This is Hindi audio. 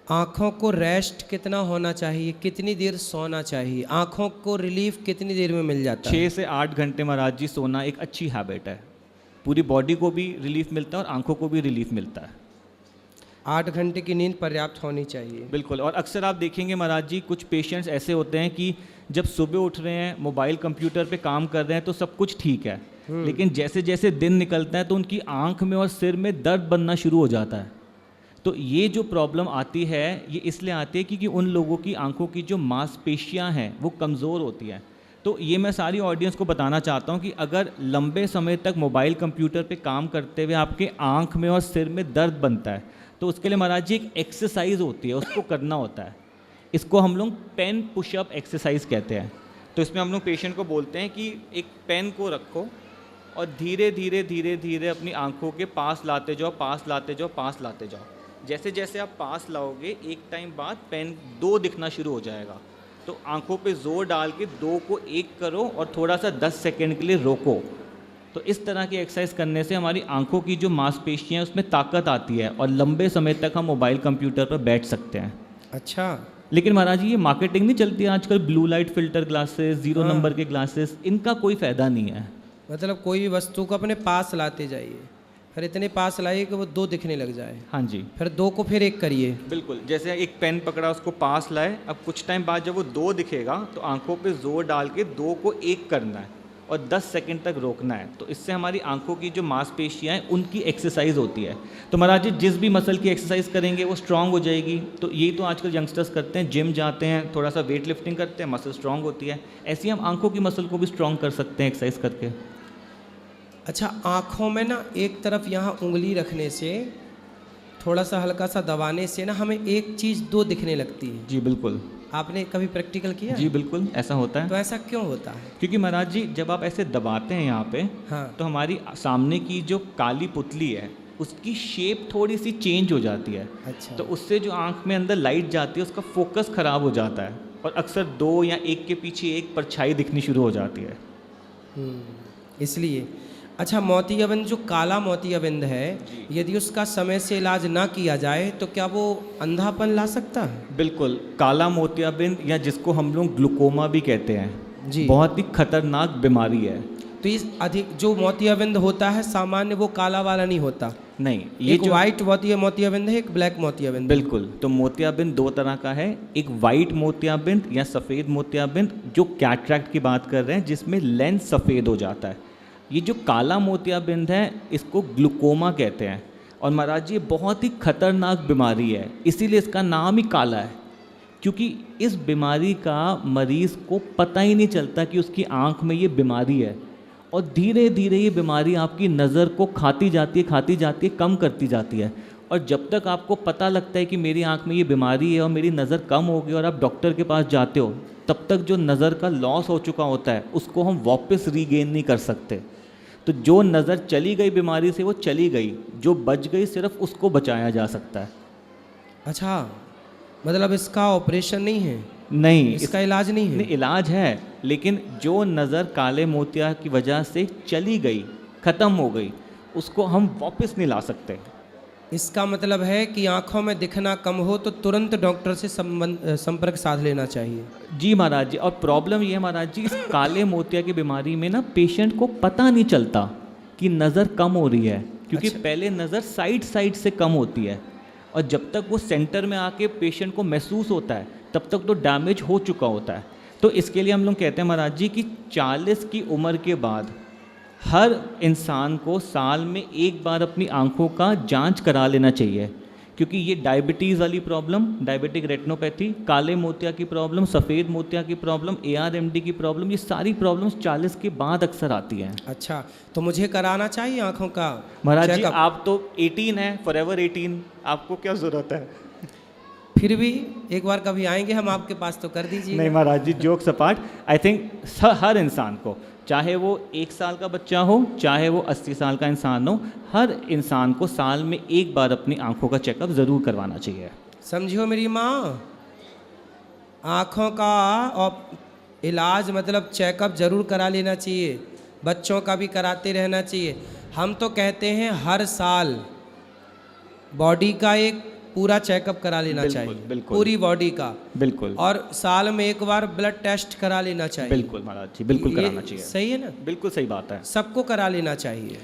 आँखों को रेस्ट कितना होना चाहिए, कितनी देर सोना चाहिए, आँखों को रिलीफ कितनी देर में मिल जाता है? 6 से 8 घंटे महाराज जी सोना एक अच्छी हैबिट है। पूरी बॉडी को भी रिलीफ मिलता है और आंखों को भी रिलीफ मिलता है। 8 घंटे की नींद पर्याप्त होनी चाहिए। बिल्कुल। और अक्सर आप देखेंगे महाराज जी, कुछ पेशेंट्स ऐसे होते हैं कि जब सुबह उठ रहे हैं, मोबाइल कंप्यूटर पे काम कर रहे हैं तो सब कुछ ठीक है, लेकिन जैसे जैसे दिन निकलता है तो उनकी आंख में और सिर में दर्द बनना शुरू हो जाता है। तो ये जो प्रॉब्लम आती है ये इसलिए आती है क्योंकि उन लोगों की आंखों की जो मांसपेशियां हैं वो कमज़ोर होती हैं। तो ये मैं सारी ऑडियंस को बताना चाहता हूँ कि अगर लंबे समय तक मोबाइल कंप्यूटर पे काम करते हुए आपके आंख में और सिर में दर्द बनता है तो उसके लिए महाराज जी एक एक्सरसाइज होती है, उसको करना होता है। इसको हम लोग पेन पुशअप एक्सरसाइज कहते हैं। तो इसमें हम लोग पेशेंट को बोलते हैं कि एक पेन को रखो और धीरे धीरे धीरे धीरे अपनी आंखों के पास लाते जाओ, पास लाते जाओ, पास लाते जाओ। जैसे जैसे आप पास लाओगे एक टाइम बाद पेन 2 दिखना शुरू हो जाएगा। तो आंखों पे जोर डाल के 2 को 1 करो और थोड़ा सा 10 सेकंड के लिए रोको। तो इस तरह की एक्सरसाइज करने से हमारी आंखों की जो मांसपेशियां हैं उसमें ताकत आती है और लंबे समय तक हम मोबाइल कंप्यूटर पर बैठ सकते हैं। अच्छा। लेकिन महाराज जी ये मार्केटिंग नहीं चलती है आजकल, blue light filter glasses, 0 number के ग्लासेस, इनका कोई फ़ायदा नहीं है। मतलब कोई भी वस्तु को अपने पास लाते जाइए, फिर इतने पास लाइए कि वो 2 दिखने लग जाए। हाँ जी, फिर 2 को फिर 1 करिए। बिल्कुल। जैसे एक पेन पकड़ा, उसको पास लाए, अब कुछ टाइम बाद जब वो 2 दिखेगा तो आंखों पे जोर डाल के 2 को 1 करना है और 10 सेकंड तक रोकना है। तो इससे हमारी आंखों की जो मांसपेशियां हैं उनकी एक्सरसाइज होती है। तो महाराज जी जिस भी मसल की एक्सरसाइज करेंगे वो स्ट्रांग हो जाएगी। तो यही तो आजकल यंगस्टर्स करते हैं, जिम जाते हैं, थोड़ा सा वेट लिफ्टिंग करते हैं, मसल स्ट्रांग होती है। ऐसे ही हम आंखों की मसल को भी स्ट्रांग कर सकते हैं एक्सरसाइज करके। अच्छा, आँखों में ना एक तरफ यहाँ उंगली रखने से, थोड़ा सा हल्का सा दबाने से ना हमें एक चीज़ 2 दिखने लगती है। जी बिल्कुल। आपने कभी प्रैक्टिकल किया? जी बिल्कुल, ऐसा होता है। तो ऐसा क्यों होता है? क्योंकि महाराज जी जब आप ऐसे दबाते हैं यहाँ पे, हाँ। तो हमारी सामने की जो काली पुतली है उसकी शेप थोड़ी सी चेंज हो जाती है। अच्छा। तो उससे जो आंख में अंदर लाइट जाती है उसका फोकस खराब हो जाता है और अक्सर 2 या 1 के पीछे 1 परछाई दिखनी शुरू हो जाती है। इसलिए। अच्छा, मोतियाबिंद जो काला मोतियाबिंद है, यदि उसका समय से इलाज ना किया जाए तो क्या वो अंधापन ला सकता है? बिल्कुल। काला मोतियाबिंद या जिसको हम लोग ग्लूकोमा भी कहते हैं जी। बहुत ही खतरनाक बीमारी है। तो इस अधिक जो मोतियाबिंद होता है सामान्य, वो काला वाला नहीं होता? नहीं, ये एक जो वाइट मोतियाबिंद है, एक ब्लैक मोतियाबिंद। बिल्कुल। तो मोतियाबिंद 2 तरह का है, एक वाइट मोतियाबिंद या सफ़ेद मोतियाबिंद जो कैटरैक्ट की बात कर रहे हैं जिसमें लेंस सफ़ेद हो जाता है। ये जो काला मोतियाबिंद है इसको ग्लूकोमा कहते हैं और महाराज जी ये बहुत ही खतरनाक बीमारी है, इसीलिए इसका नाम ही काला है। क्योंकि इस बीमारी का मरीज़ को पता ही नहीं चलता कि उसकी आंख में ये बीमारी है और धीरे धीरे ये बीमारी आपकी नज़र को खाती जाती है, कम करती जाती है। और जब तक आपको पता लगता है कि मेरी आंख में ये बीमारी है और मेरी नज़र कम हो गई और आप डॉक्टर के पास जाते हो, तब तक जो नज़र का लॉस हो चुका होता है उसको हम वापस रीगेन नहीं कर सकते। तो जो नज़र चली गई बीमारी से वो चली गई, जो बच गई सिर्फ उसको बचाया जा सकता है। अच्छा, मतलब इसका ऑपरेशन नहीं है? नहीं, इसका इलाज नहीं है? नहीं, इलाज है, लेकिन जो नज़र काले मोतिया की वजह से चली गई, ख़त्म हो गई, उसको हम वापस नहीं ला सकते। इसका मतलब है कि आंखों में दिखना कम हो तो तुरंत डॉक्टर से संपर्क साध लेना चाहिए। जी महाराज जी। और प्रॉब्लम ये है महाराज जी, इस काले मोतिया की बीमारी में ना पेशेंट को पता नहीं चलता कि नज़र कम हो रही है, क्योंकि अच्छा। पहले नज़र साइड से कम होती है और जब तक वो सेंटर में आके पेशेंट को महसूस होता है तब तक तो डैमेज हो चुका होता है। तो इसके लिए हम लोग कहते हैं महाराज जी कि 40 की उम्र के बाद हर इंसान को साल में 1 बार अपनी आंखों का जांच करा लेना चाहिए, क्योंकि ये डायबिटीज़ वाली प्रॉब्लम, डायबिटिक रेटिनोपैथी, काले मोतिया की प्रॉब्लम, सफ़ेद मोतिया की प्रॉब्लम, ARMD की प्रॉब्लम, ये सारी प्रॉब्लम्स 40 के बाद अक्सर आती हैं। अच्छा, तो मुझे कराना चाहिए आंखों का महाराज जी चेकअप? आप तो 18 हैं, फॉरएवर 18, आपको क्या ज़रूरत है? फिर भी एक बार कभी आएंगे हम आपके पास तो कर दीजिए। नहीं महाराज जी, जोक्स अपार्ट, आई थिंक हर इंसान को, चाहे वो 1 साल का बच्चा हो, चाहे वो 80 साल का इंसान हो, हर इंसान को साल में 1 बार अपनी आंखों का चेकअप ज़रूर करवाना चाहिए। समझियो मेरी माँ, आँखों का इलाज मतलब चेकअप ज़रूर करा लेना चाहिए, बच्चों का भी कराते रहना चाहिए। हम तो कहते हैं हर साल बॉडी का एक पूरा चेकअप करा लेना बिल्कुल, चाहिए, बिल्कुल। पूरी बॉडी का। बिल्कुल और साल में एक बार ब्लड टेस्ट करा लेना चाहिए। बिल्कुल महाराज जी, बिल्कुल ये कराना चाहिए। सही है ना, बिल्कुल सही बात है। सबको करा लेना चाहिए।